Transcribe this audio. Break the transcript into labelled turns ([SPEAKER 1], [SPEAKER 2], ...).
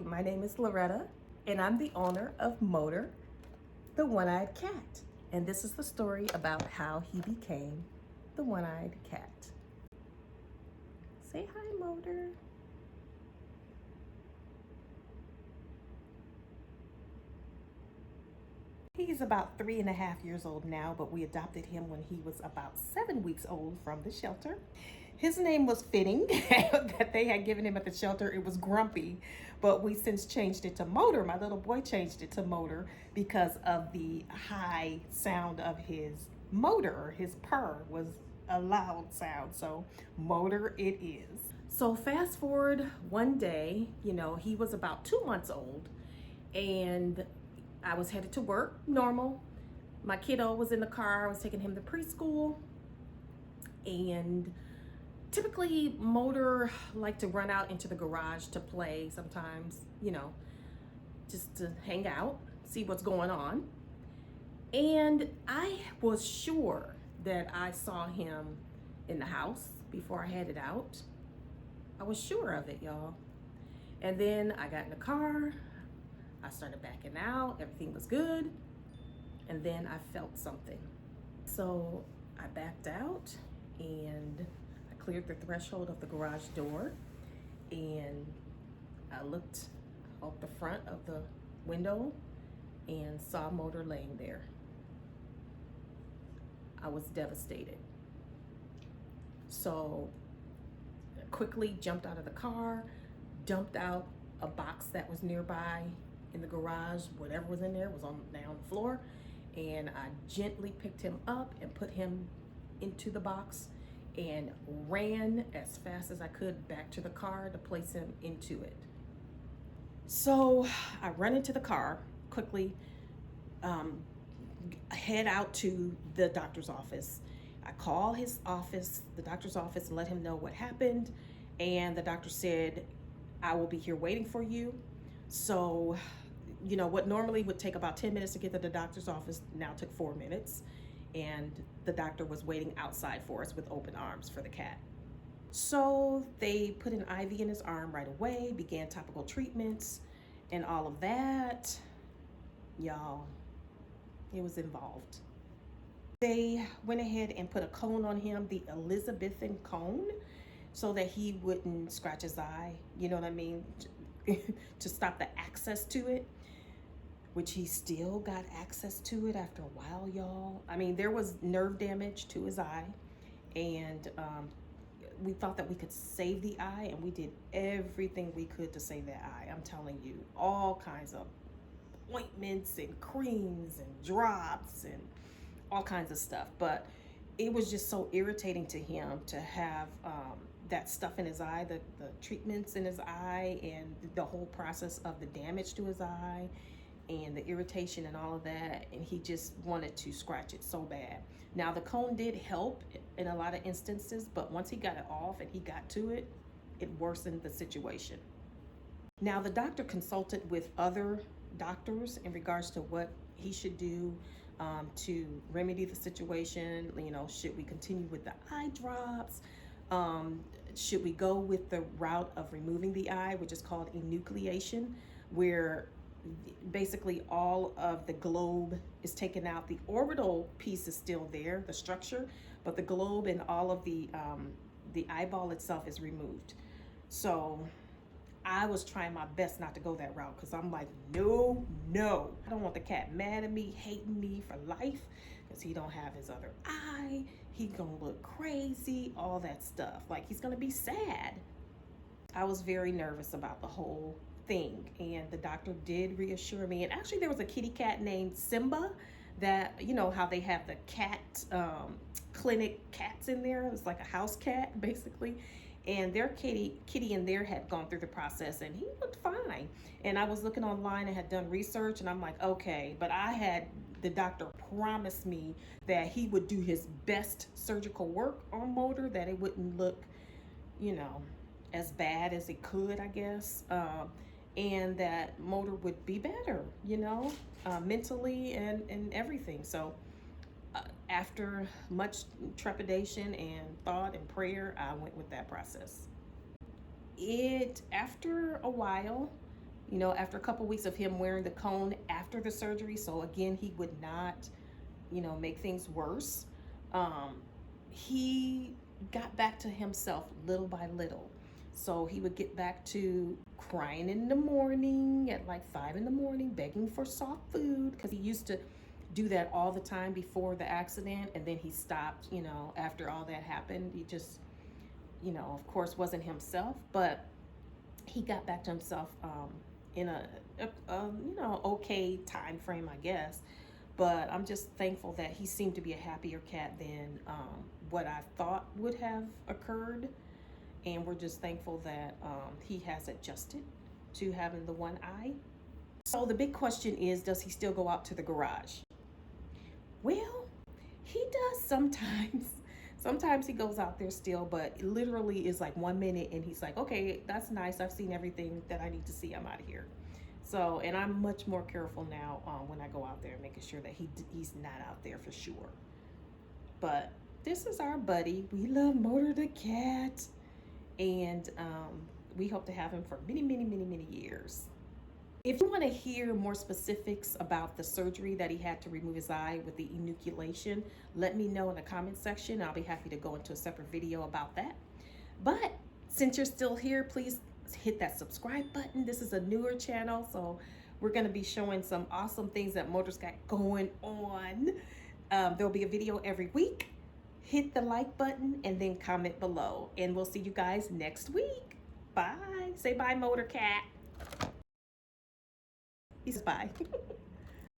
[SPEAKER 1] my name is Loretta, and I'm the owner of Motor, the One-Eyed Cat. And this is the story about how he became the One-Eyed Cat. Say hi, Motor. He's about 3.5 years old now, but we adopted him when he was about 7 weeks old from the shelter. His name was fitting that they had given him at the shelter. It was Grumpy, but we since changed it to Motor. My little boy changed it to Motor because of the high sound of his motor. His purr was a loud sound, so Motor it is. So fast forward one day, he was about 2 months old, and I was headed to work, normal. My kiddo was in the car. I was taking him to preschool. And typically Motor liked to run out into the garage to play sometimes, just to hang out, see what's going on. And I was sure that I saw him in the house before I headed out. I was sure of it, y'all. And then I got in the car. I started backing out, everything was good, and then I felt something. So I backed out and I cleared the threshold of the garage door, and I looked out the front of the window and saw Motor laying there. I was devastated. So I quickly jumped out of the car, dumped out a box that was nearby in the garage. Whatever was in there was on down the floor, and I gently picked him up and put him into the box and ran as fast as I could back to the car to place him into it. So I run into the car quickly, head out to the doctor's office. I call his office, the doctor's office, and let him know what happened, and the doctor said, I will be here waiting for you. So, what normally would take about 10 minutes to get to the doctor's office now took 4 minutes. And the doctor was waiting outside for us with open arms for the cat. So they put an IV in his arm right away, began topical treatments and all of that. Y'all, it was involved. They went ahead and put a cone on him, the Elizabethan cone, so that he wouldn't scratch his eye, you know what I mean? To stop the access to it, which he still got access to it after a while, y'all. I mean, there was nerve damage to his eye, and we thought that we could save the eye, and we did everything we could to save that eye. I'm telling you, all kinds of ointments and creams and drops and all kinds of stuff. But it was just so irritating to him to have that stuff in his eye, the treatments in his eye, and the whole process of the damage to his eye and the irritation and all of that, and he just wanted to scratch it so bad. Now the cone did help in a lot of instances, but once he got it off and he got to it, it worsened the situation. Now the doctor consulted with other doctors in regards to what he should do to remedy the situation. Should we continue with the eye drops? Should we go with the route of removing the eye, which is called enucleation, where basically all of the globe is taken out. The orbital piece is still there, the structure, but the globe and all of the eyeball itself is removed. So I was trying my best not to go that route, because I'm like, no, I don't want the cat mad at me, hating me for life, because he don't have his other eye. He gonna look crazy, all that stuff. Like, he's gonna be sad. I was very nervous about the whole thing, and the doctor did reassure me. And actually, there was a kitty cat named Simba that, how they have the cat clinic cats in there. It was like a house cat, basically. And their kitty in there had gone through the process, and he looked fine. And I was looking online and had done research, and I'm like, okay. But the doctor promised me that he would do his best surgical work on Motor, that it wouldn't look, as bad as it could, I guess. And that Motor would be better, mentally and everything. So after much trepidation and thought and prayer, I went with that process. After a while, you know, after a couple weeks of him wearing the cone after the surgery. So again, he would not, you know, make things worse. He got back to himself little by little. So he would get back to crying in the morning at like 5 in the morning, begging for soft food, because he used to do that all the time before the accident. And then he stopped, you know, after all that happened. He just, you know, of course, wasn't himself, but he got back to himself in a you know, okay time frame, I guess. But I'm just thankful that he seemed to be a happier cat than what I thought would have occurred. And we're just thankful that he has adjusted to having the one eye. So the big question is, does he still go out to the garage? Well, he does sometimes. Sometimes he goes out there still, but literally is like 1 minute and he's like, okay, that's nice. I've seen everything that I need to see. I'm out of here. So, and I'm much more careful now when I go out there, making sure that he's not out there for sure. But this is our buddy. We love Motor the cat. And we hope to have him for many, many, many, many years. If you want to hear more specifics about the surgery that he had to remove his eye with the enucleation, let me know in the comment section. I'll be happy to go into a separate video about that. But since you're still here, please hit that subscribe button. This is a newer channel, so we're going to be showing some awesome things that Motor's got going on. There'll be a video every week. Hit the like button and then comment below. And we'll see you guys next week. Bye. Say bye, Motor Cat. He says bye.